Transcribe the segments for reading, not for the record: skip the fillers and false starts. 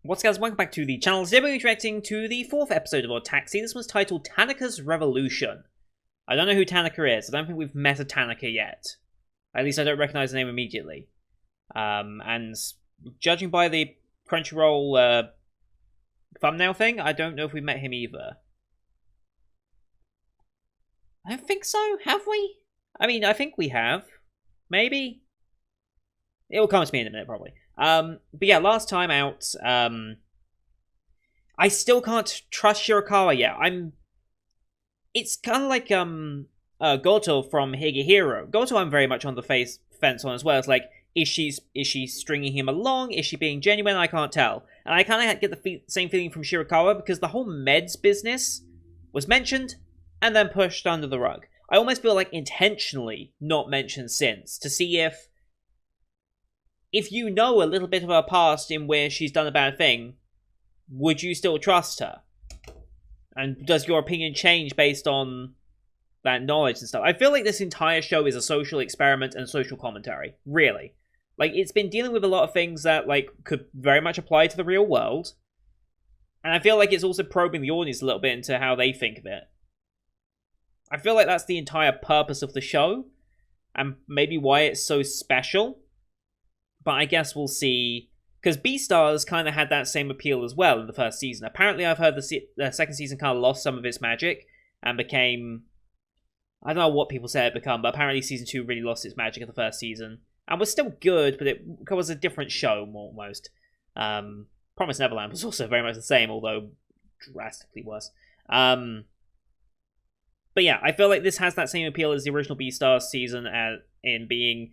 What's up, guys? Welcome back to the channel. Today we're reacting to the 4th episode of ODDTAXI. This one's titled Tanaka's Revolution. I don't know who Tanaka is. I don't think we've met a Tanaka yet. At least I don't recognize the name immediately. And judging by the Crunchyroll thumbnail thing, I don't know if we've met him either. I don't think so. Have we? I mean, I think we have. Maybe? It will come to me in a minute, probably. But yeah, last time out, I still can't trust Shirakawa yet. It's kind of like, Goto from Higehiro. Goto I'm very much on the fence on as well. It's like, is she stringing him along? Is she being genuine? I can't tell. And I kind of get the same feeling from Shirakawa because the whole meds business was mentioned and then pushed under the rug. I almost feel like intentionally not mentioned since, to see if you know a little bit of her past in where she's done a bad thing, would you still trust her? And does your opinion change based on that knowledge and stuff? I feel like this entire show is a social experiment and social commentary, really. Like, it's been dealing with a lot of things that, like, could very much apply to the real world. And I feel like it's also probing the audience a little bit into how they think of it. I feel like that's the entire purpose of the show, and maybe why it's so special. But I guess we'll see, because Beastars kind of had that same appeal as well in the first season. Apparently I've heard the second season kind of lost some of its magic and became, I don't know what people say it become, but apparently season 2 really lost its magic of the first season. And was still good, but it was a different show almost. Promised Neverland was also very much the same, although drastically worse. But yeah, I feel like this has that same appeal as the original Beastars season in being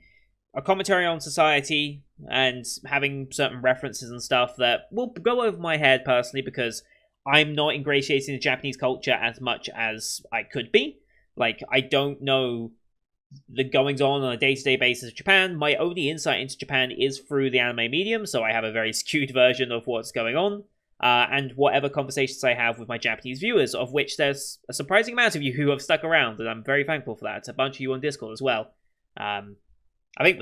a commentary on society and having certain references and stuff that will go over my head personally because I'm not ingratiating the Japanese culture as much as I could be. Like, I don't know the goings-on a day-to-day basis of Japan. My only insight into Japan is through the anime medium, so I have a very skewed version of what's going on. And whatever conversations I have with my Japanese viewers, of which there's a surprising amount of you who have stuck around, and I'm very thankful for that. It's a bunch of you on Discord as well. I think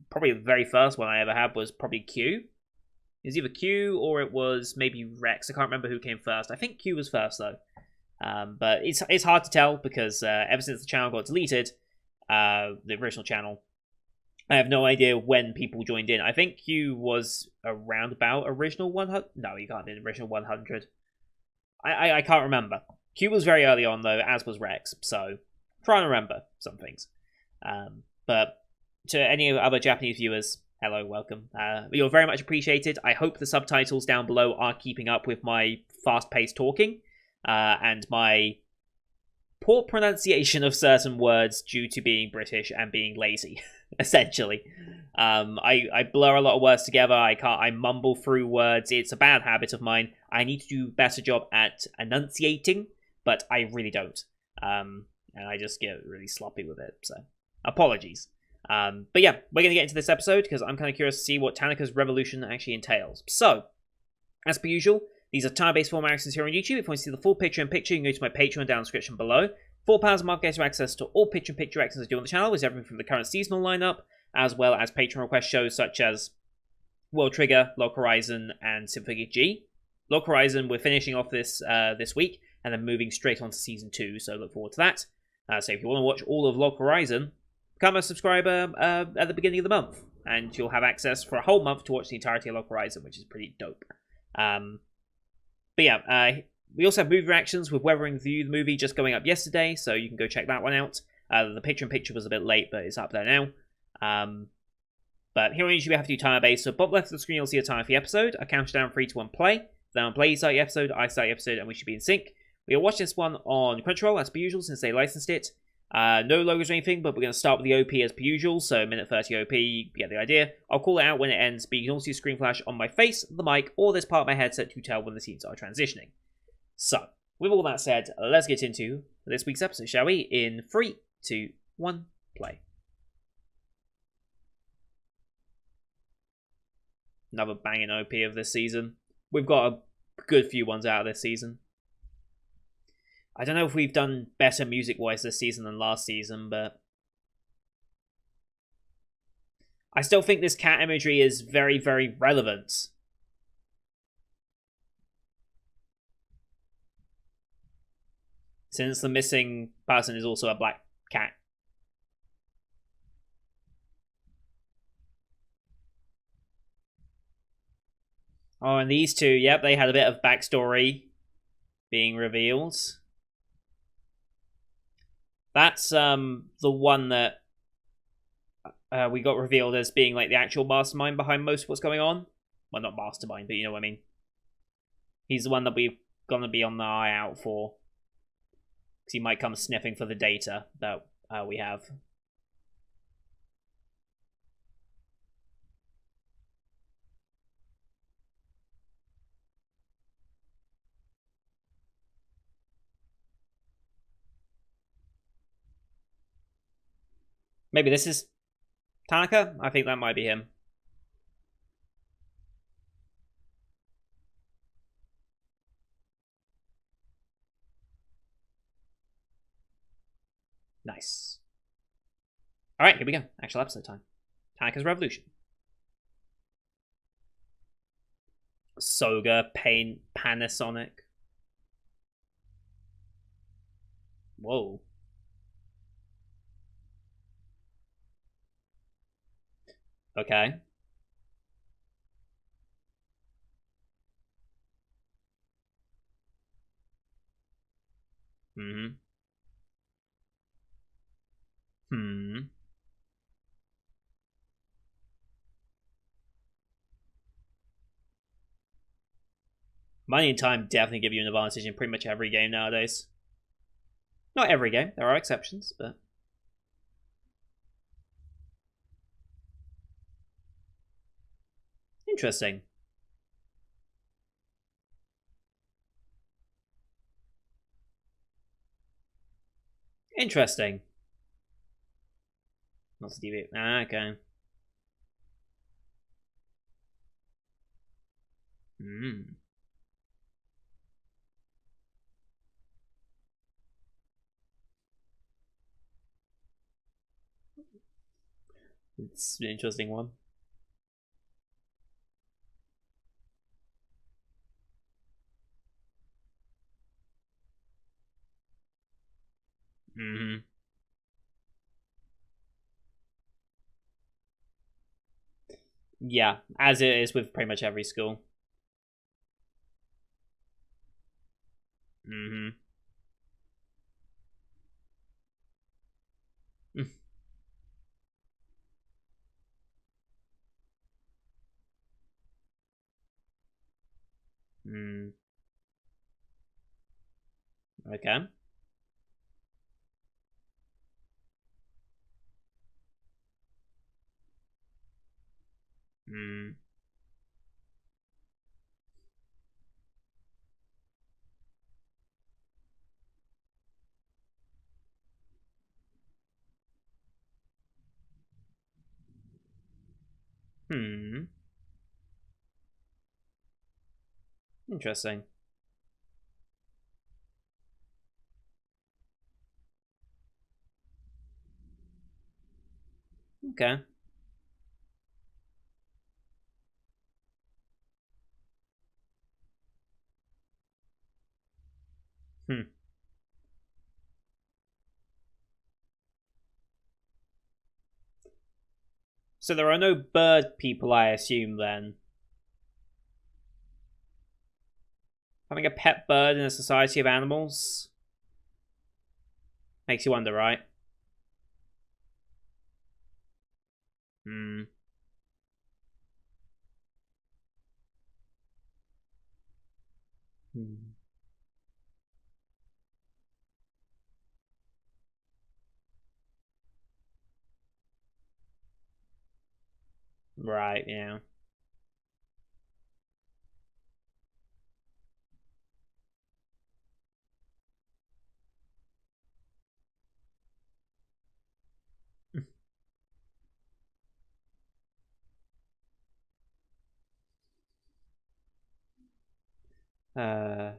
probably the very first one I ever had was probably Q. It was either Q or it was maybe Rex. I can't remember who came first. I think Q was first, though. But it's hard to tell because ever since the channel got deleted, the original channel, I have no idea when people joined in. I think Q was around about original 100. No, you can't do original 100. I can't remember. Q was very early on, though, as was Rex. So, try and remember some things. But to any other Japanese viewers, hello, welcome. You're very much appreciated. I hope the subtitles down below are keeping up with my fast-paced talking and my poor pronunciation of certain words due to being British and being lazy, essentially. I blur a lot of words together. I mumble through words. It's a bad habit of mine. I need to do a better job at enunciating, but I really don't. And I just get really sloppy with it, so apologies. But yeah, we're going to get into this episode because I'm kind of curious to see what Tanaka's Revolution actually entails. So, as per usual, these are time-based format reactions here on YouTube. If you want to see the full picture-in-picture, you can go to my Patreon down in the description below. £4 a month gets you access to all picture-in-picture reactions I do on the channel, with everything from the current seasonal lineup, as well as Patreon request shows such as World Trigger, Log Horizon, and Symphony G. Log Horizon, we're finishing off this week, and then moving straight on to Season 2, so look forward to that. So if you want to watch all of Log Horizon, become a subscriber at the beginning of the month, and you'll have access for a whole month to watch the entirety of Log Horizon, which is pretty dope. But yeah, we also have movie reactions with Weathering View, the movie, just going up yesterday, so you can go check that one out. The picture-in-picture was a bit late, but it's up there now. But here on YouTube we have to do timer-based, so bottom left of the screen you'll see a timer for the episode. I count down 3, 2, 1, play. Then on play you start the episode, I start the episode, and we should be in sync. We are watching this one on Crunchyroll, as per usual, since they licensed it. No logos or anything, but we're going to start with the OP as per usual, so minute 30 OP, you get the idea. I'll call it out when it ends, but you can also see a screen flash on my face, the mic, or this part of my headset to tell when the scenes are transitioning. So, with all that said, let's get into this week's episode, shall we? In 3, 2, 1, play. Another banging OP of this season. We've got a good few ones out of this season. I don't know if we've done better music-wise this season than last season, but I still think this cat imagery is very, very relevant. Since the missing person is also a black cat. Oh, and these two, yep, they had a bit of backstory being revealed. That's the one that we got revealed as being like the actual mastermind behind most of what's going on. Well, not mastermind, but you know what I mean. He's the one that we're gonna be on the eye out for, because he might come sniffing for the data that we have. Maybe this is Tanaka? I think that might be him. Nice. Alright, here we go. Actual episode time. Tanaka's Revolution. Soga, Panasonic. Whoa. Okay. Hmm. Hmm. Money and time definitely give you an advantage in pretty much every game nowadays. Not every game. There are exceptions, but... Interesting. Interesting. Not Stevie. Ah, okay. Hmm. It's an interesting one. Hmm. Yeah, as it is with pretty much every school. Hmm. Mm. Okay. Mm. Hmm. Interesting. Okay. Hmm. So there are no bird people, I assume, then. Having a pet bird in a society of animals makes you wonder, right? Hmm. Hmm. Right, yeah. Uh.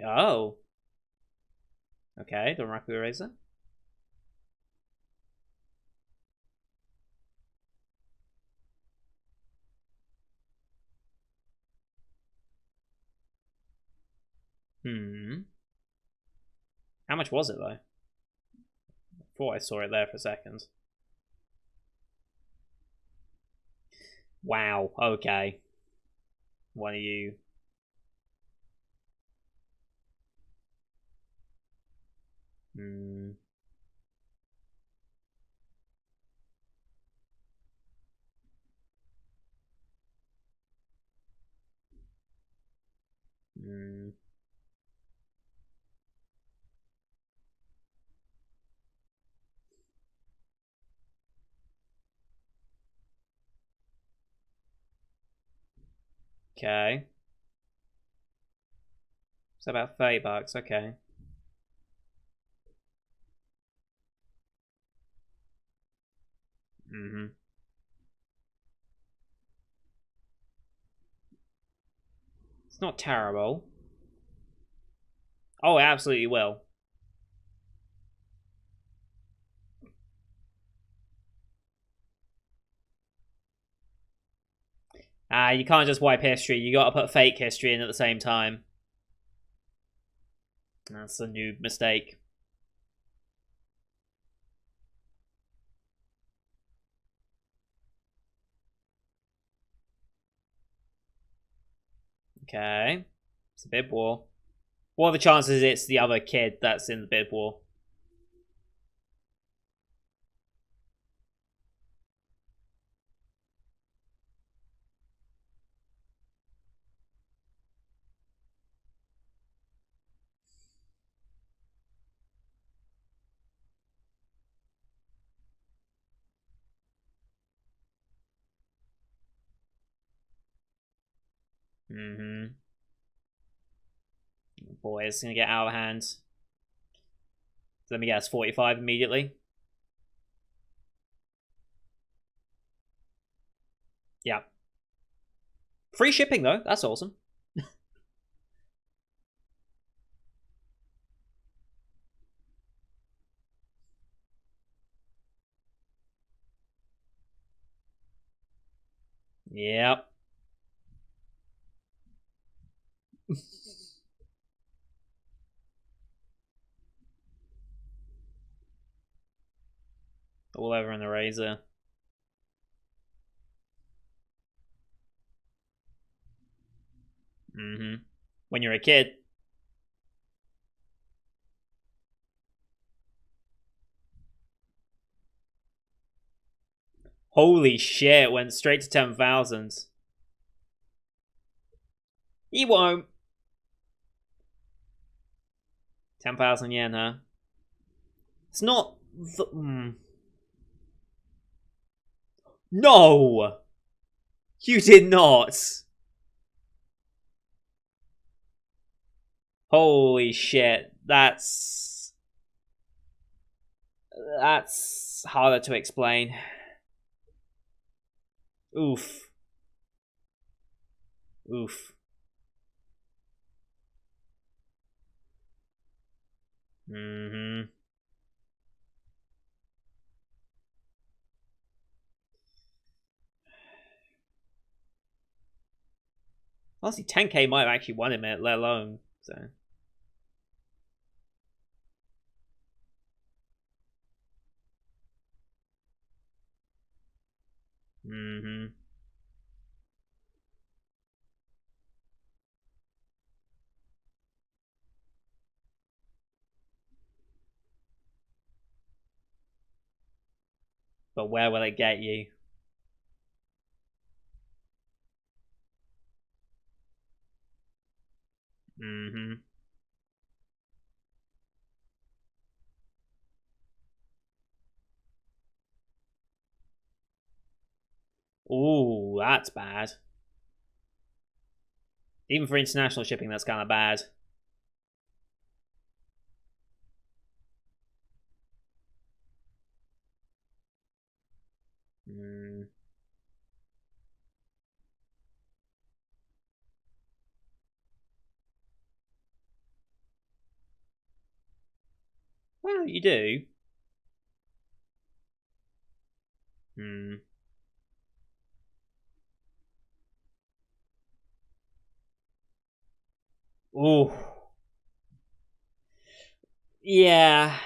Oh. Okay, the Raku Eraser. How much was it, though? I thought I saw it there for a second. Wow, okay. One of you. Hmm. Hmm. Okay. It's about $30, okay. Mm-hmm. It's not terrible. Oh, it absolutely will. You can't just wipe history. You gotta put fake history in at the same time. That's a new mistake. Okay. It's a bid war. What are the chances it's the other kid that's in the bid war? Mm-hmm. Boy, it's gonna get out of hand. So let me guess, 45 immediately. Yeah. Free shipping though, that's awesome. Yep. All over in the razor. Mm-hmm. When you're a kid. Holy shit, went straight to 10,000. He won't. 10,000 yen, huh? It's not. No! You did not! Holy shit. That's harder to explain. Oof. Oof. Mm-hmm. Honestly, 10k might have actually won him it, let alone. So. Mm-hmm. But where will it get you? Mm-hmm. Ooh, that's bad. Even for international shipping, that's kind of bad. Mm. Well, you do. Hmm. Ooh. Yeah.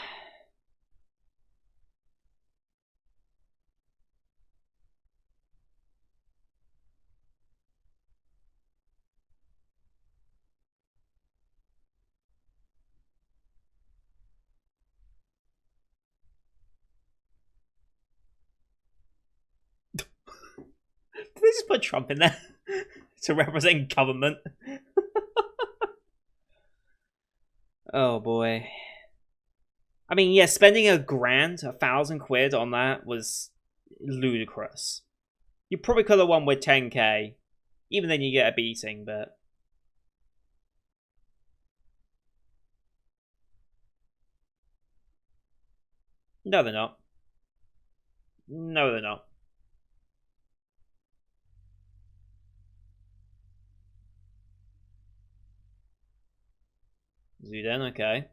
Did they just put Trump in there to represent government? Oh boy. I mean, yeah, spending £1,000 on that was ludicrous. You probably could have won with 10k. Even then, you get a beating, but no, they're not. No, they're not. Zuden, okay.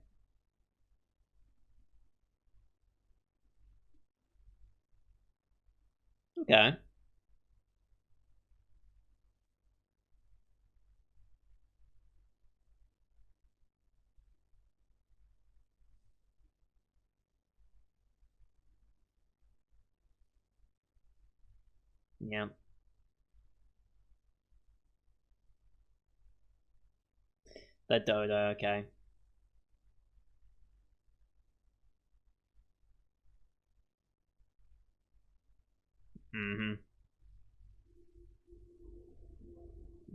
Okay. Yeah. The Dodo, okay. Mm-hmm.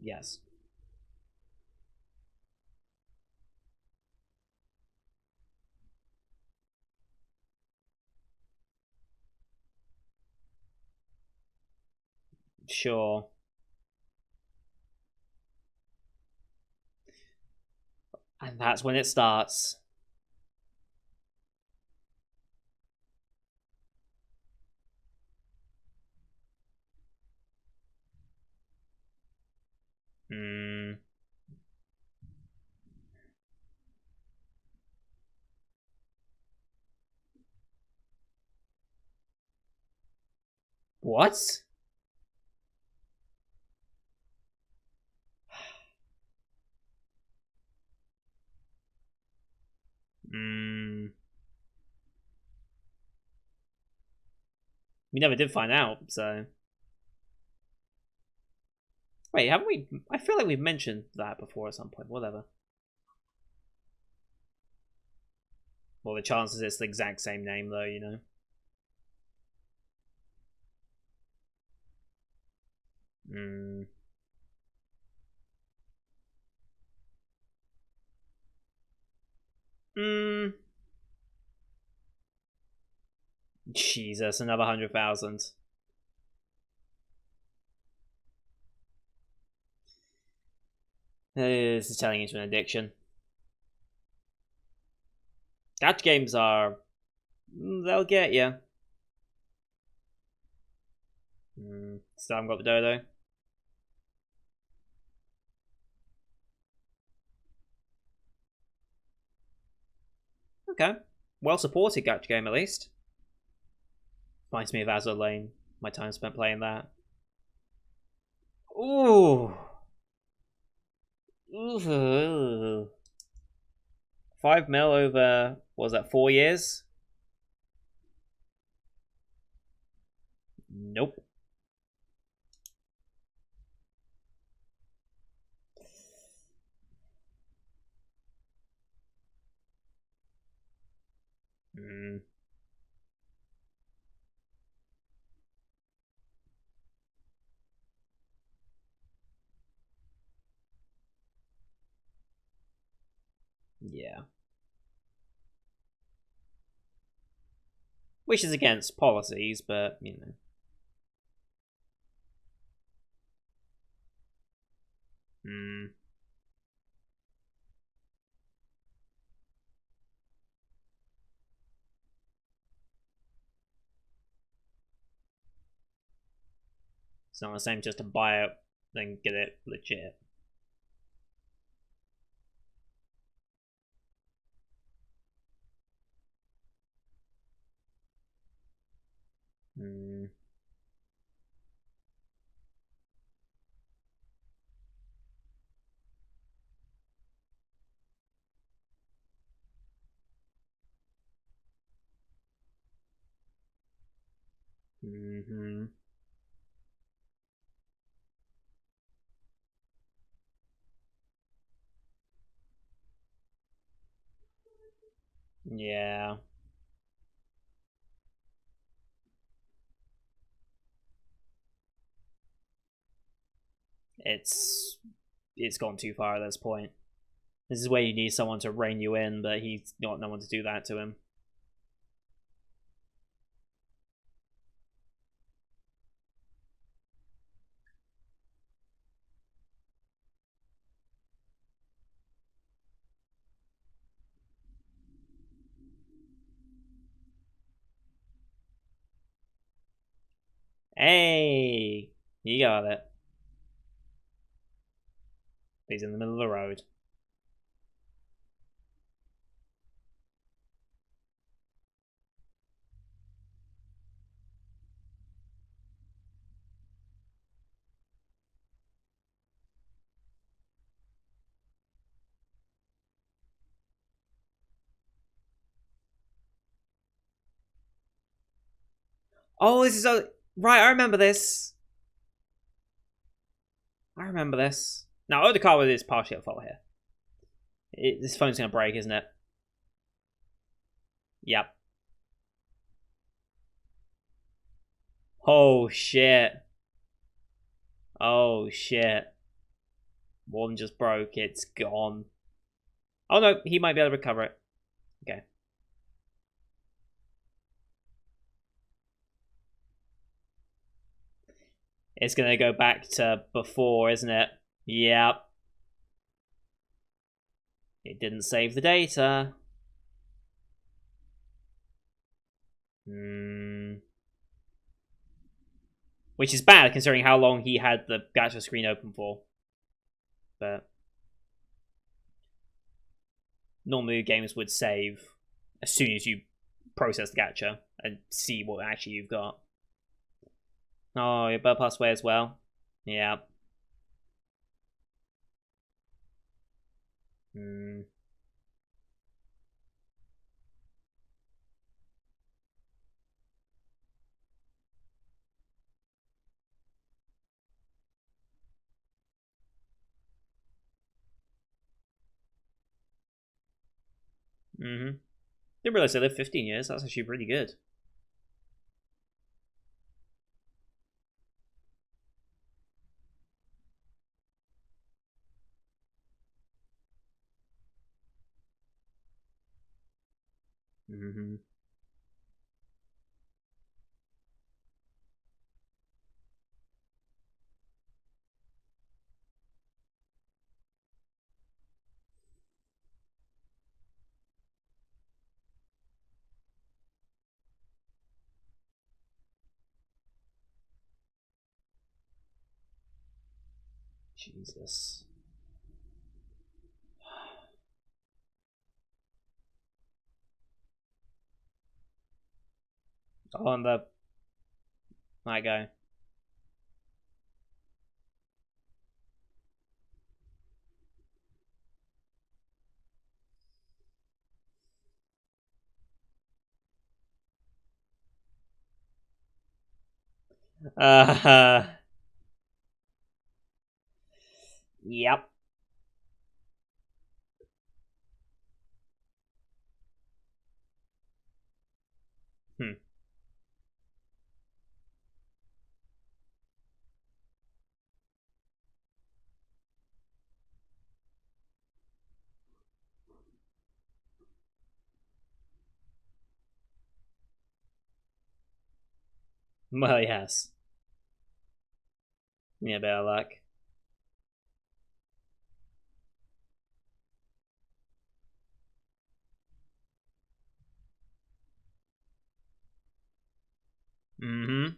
Yes. Sure. And that's when it starts. Hmm. What? Hmm. We never did find out, so. Wait, haven't we? I feel like we've mentioned that before at some point. Whatever. Well, the chances it's the exact same name, though, you know. Hmm. Hmm. Jesus, another 100,000. This is turning into an addiction. Gacha games are. They'll get you. Still haven't got the dodo. Okay. Well supported gacha game, at least. Reminds me of Azure Lane. My time spent playing that. Ooh. Ooh. 5 mil over, what was that, 4 years? Nope. Mm, yeah. Which is against policies, but, you know. Mm, it's not the same just to buy it, then get it legit. Mm, Mm-hmm. Yeah. It's gone too far at this point. This is where you need someone to rein you in, but he's got no one to do that to him. Hey, you got it. He's in the middle of the road. Oh, this is right. I remember this. I remember this. Now, the car is partially at fault here. This phone's gonna break, isn't it? Yep. Oh shit. Oh shit. One just broke. It's gone. Oh no, he might be able to recover it. Okay. It's gonna go back to before, isn't it? Yep. It didn't save the data. Which is bad considering how long he had the gacha screen open for. But normally games would save as soon as you process the gacha and see what actually you've got. Oh, your bird passed away as well. Yeah. Hmm. Mm-hmm. Didn't realize they lived 15 years. That's actually really good. Mm-hmm. Jesus. Oh, and that guy. Uh, yep. Hmm. Well, yes. Yeah, better luck. Mm-hmm.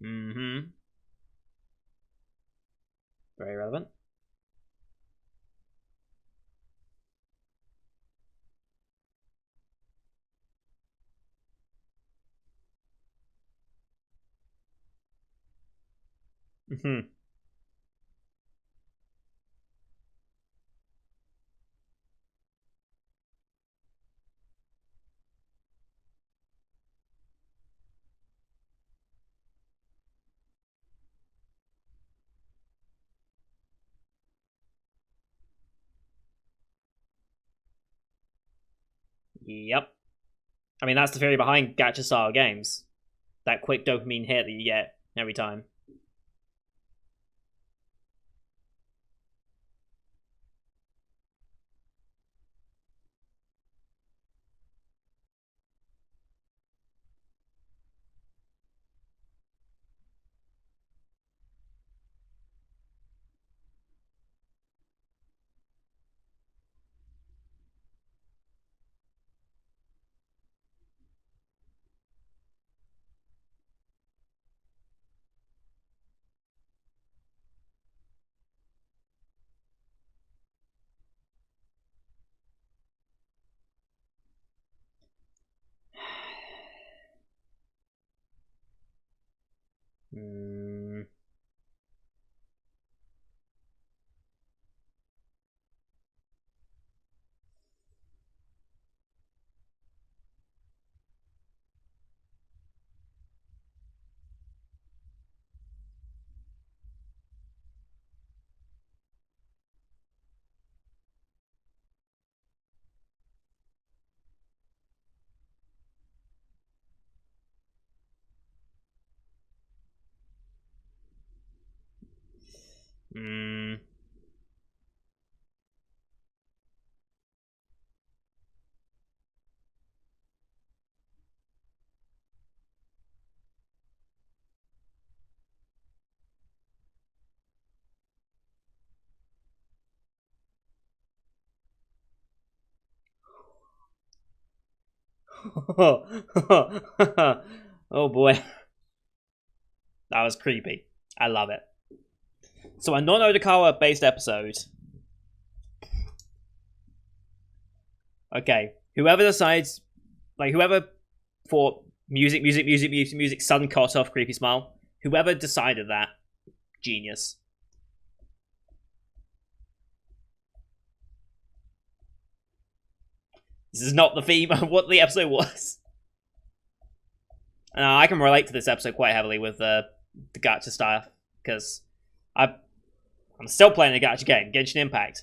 Mm-hmm. Very relevant. Mm-hmm. Yep. I mean, that's the theory behind gacha-style games. That quick dopamine hit that you get every time. Hmm. Hmm. Oh boy. That was creepy. I love it. So a non-Odokawa based episode. Okay. Whoever decides, like whoever thought music, sudden cut off, creepy smile. Whoever decided that, genius. This is not the theme of what the episode was. I can relate to this episode quite heavily with the gacha style, because I'm still playing a gacha game, Genshin Impact.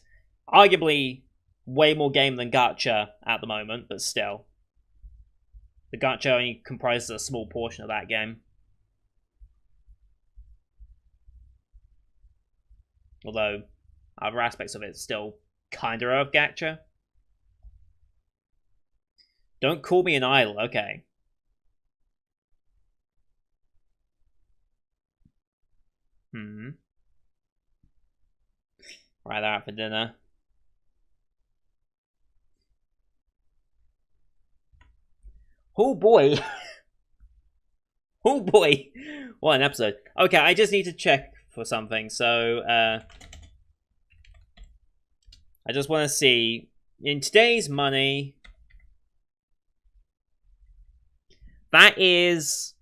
Arguably way more game than gacha at the moment, but still. The gacha only comprises a small portion of that game. Although, other aspects of it still kinda of gacha. Don't call me an idol, okay. Right, they're out for dinner. Oh boy. Oh boy. What an episode. Okay, I just need to check for something. So, I just want to see, in today's money, that is,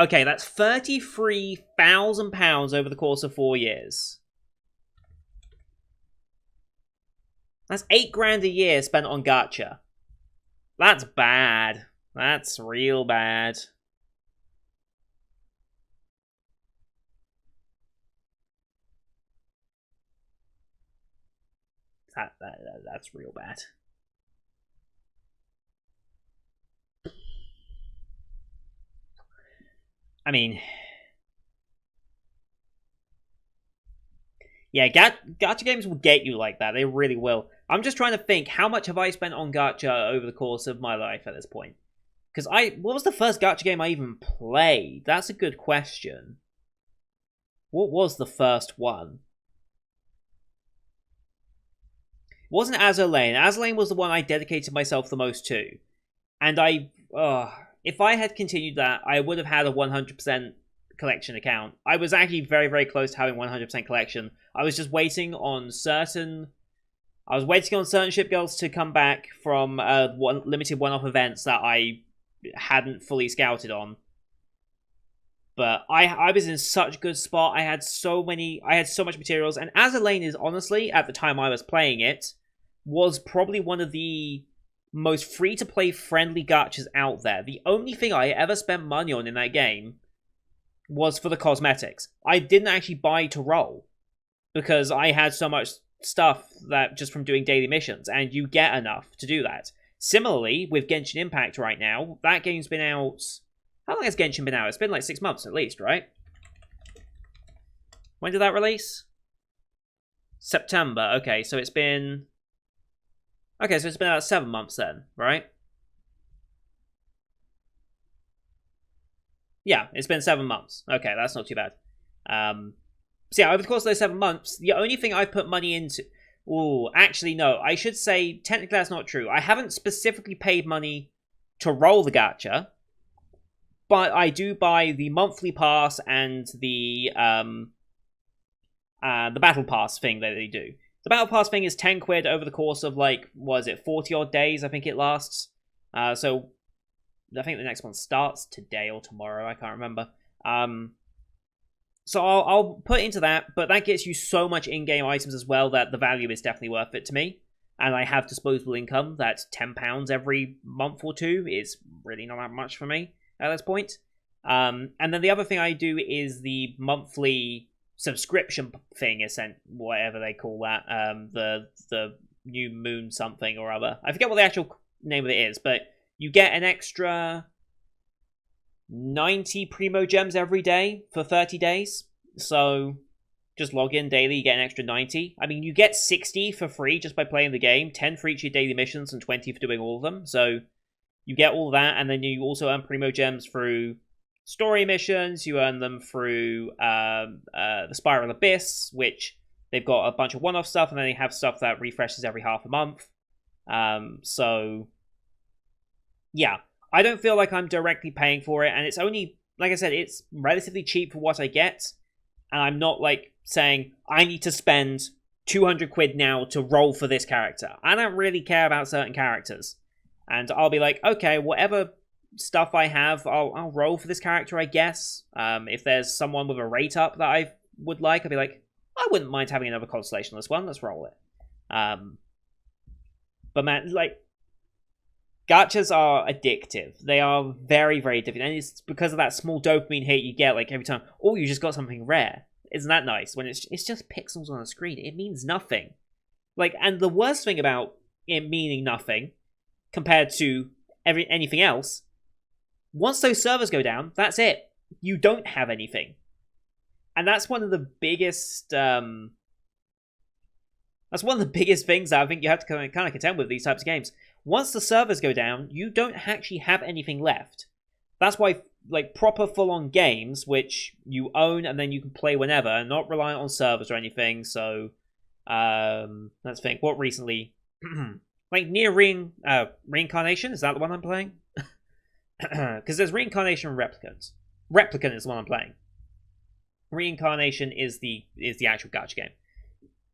okay, that's £33,000 over the course of 4 years. That's $8,000 a year spent on gacha. That's bad. That's real bad. That's real bad. I mean, yeah, gacha games will get you like that. They really will. I'm just trying to think, how much have I spent on gacha over the course of my life at this point? Because what was the first gacha game I even played? That's a good question. What was the first one? It wasn't Azur Lane. Azur Lane was the one I dedicated myself the most to. And if I had continued that, I would have had a 100% collection account. I was actually very, very close to having 100% collection. I was just waiting on certain ship girls to come back from limited one-off events that I hadn't fully scouted on. But I was in such a good spot. I had so much materials, and Azur Lane is honestly, at the time I was playing it, was probably one of the most free-to-play friendly gachas out there. The only thing I ever spent money on in that game was for the cosmetics. I didn't actually buy to roll, because I had so much stuff that just from doing daily missions, and you get enough to do that. Similarly, with Genshin Impact right now, that game's been out... How long has Genshin been out? It's been like 6 months at least, right? When did that release? September. Okay, so it's been... Okay, so it's been about 7 months then, right? Yeah, it's been 7 months. Okay, that's not too bad. So yeah, over the course of those 7 months, the only thing I've put money into... Ooh, actually, no. I should say, technically that's not true. I haven't specifically paid money to roll the gacha, but I do buy the monthly pass and the battle pass thing that they do. The battle pass thing is 10 quid over the course of, like, what is it, 40 odd days, I think it lasts. So I think the next one starts today or tomorrow, I can't remember. So I'll put into that, but that gets you so much in-game items as well that the value is definitely worth it to me. And I have disposable income that's £10 every month or two. Is really not that much for me at this point. And then the other thing I do is the monthly subscription thing, whatever they call that. The New Moon something or other. I forget what the actual name of it is, but you get an extra 90 Primo Gems every day for 30 days. So just log in daily, you get an extra 90. I mean, you get 60 for free just by playing the game, 10 for each of your daily missions, and 20 for doing all of them. So you get all that, and then you also earn Primo Gems through story missions. You earn them through the Spiral Abyss, which they've got a bunch of one-off stuff, and then they have stuff that refreshes every half a month. So yeah, I don't feel like I'm directly paying for it, and it's only, like I said, it's relatively cheap for what I get, and I'm not, like, saying, I need to spend 200 quid now to roll for this character. I don't really care about certain characters, and I'll be like, okay, whatever stuff I have, I'll roll for this character, I guess. If there's someone with a rate up that I would like, I'll be like, I wouldn't mind having another constellation on this one, let's roll it. But man, like, gachas are addictive. They are very, very addictive. And it's because of that small dopamine hit you get, like, every time, oh, you just got something rare. Isn't that nice? When it's just pixels on a screen. It means nothing. Like, and the worst thing about it meaning nothing, compared to anything else, once those servers go down, that's it. You don't have anything. And that's one of the biggest... that's one of the biggest things that I think you have to kind of contend with these types of games. Once the servers go down, you don't actually have anything left. That's why, like, proper full-on games, which you own and then you can play whenever, not reliant on servers or anything, so... let's think, what recently... like, Near Reincarnation? Is that the one I'm playing? Because there's Reincarnation and Replicant. Replicant is the one I'm playing. Reincarnation is the actual gacha game.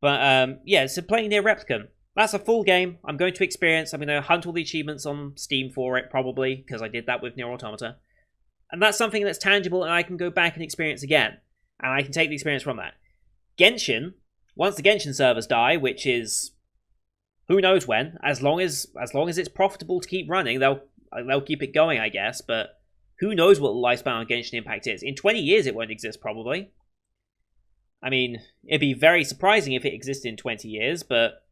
But, yeah, so playing Near Replicant. That's a full game. I'm going to experience. I'm going to hunt all the achievements on Steam for it, probably, because I did that with Nier Automata. And that's something that's tangible, and I can go back and experience again. And I can take the experience from that. Genshin, once the Genshin servers die, which is who knows when, as long as it's profitable to keep running, they'll keep it going, I guess, but who knows what the lifespan on Genshin Impact is. In 20 years, it won't exist, probably. I mean, it'd be very surprising if it existed in 20 years, but...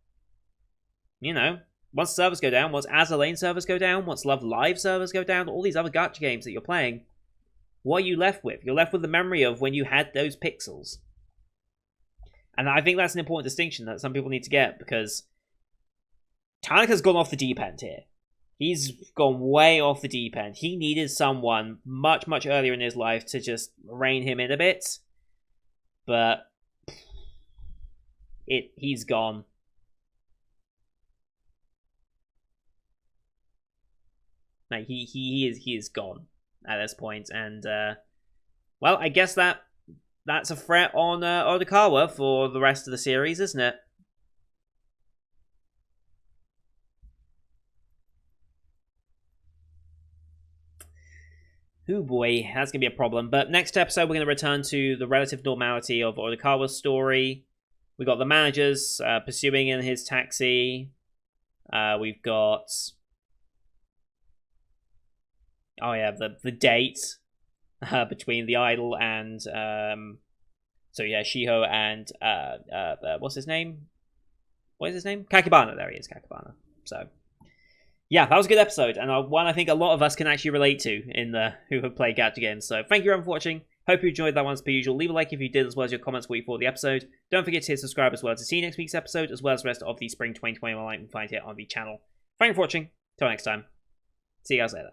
You know, once servers go down, once Azur Lane servers go down, once Love Live servers go down, all these other gacha games that you're playing, what are you left with? You're left with the memory of when you had those pixels. And I think that's an important distinction that some people need to get, because Tanaka's gone off the deep end here. He's gone way off the deep end. He needed someone much, much earlier in his life to just rein him in a bit. But he's gone. No, he is gone at this point, and well, I guess that's a threat on Odokawa for the rest of the series, isn't it? Oh boy, that's gonna be a problem. But next episode, we're gonna return to the relative normality of Odokawa's story. We got the managers pursuing in his taxi. We've got. Oh yeah, the date between the idol and so yeah, Shiho and what's his name? What is his name? Kakibana. There he is, Kakibana. So yeah, that was a good episode, and one I think a lot of us can actually relate to in the who have played character games. So thank you everyone for watching. Hope you enjoyed that one as per usual. Leave a like if you did, as well as your comments what you thought of the episode. Don't forget to hit subscribe as well to see next week's episode, as well as the rest of the Spring 2021 lineup you can find here on the channel. Thank you for watching. Till next time. See you guys later.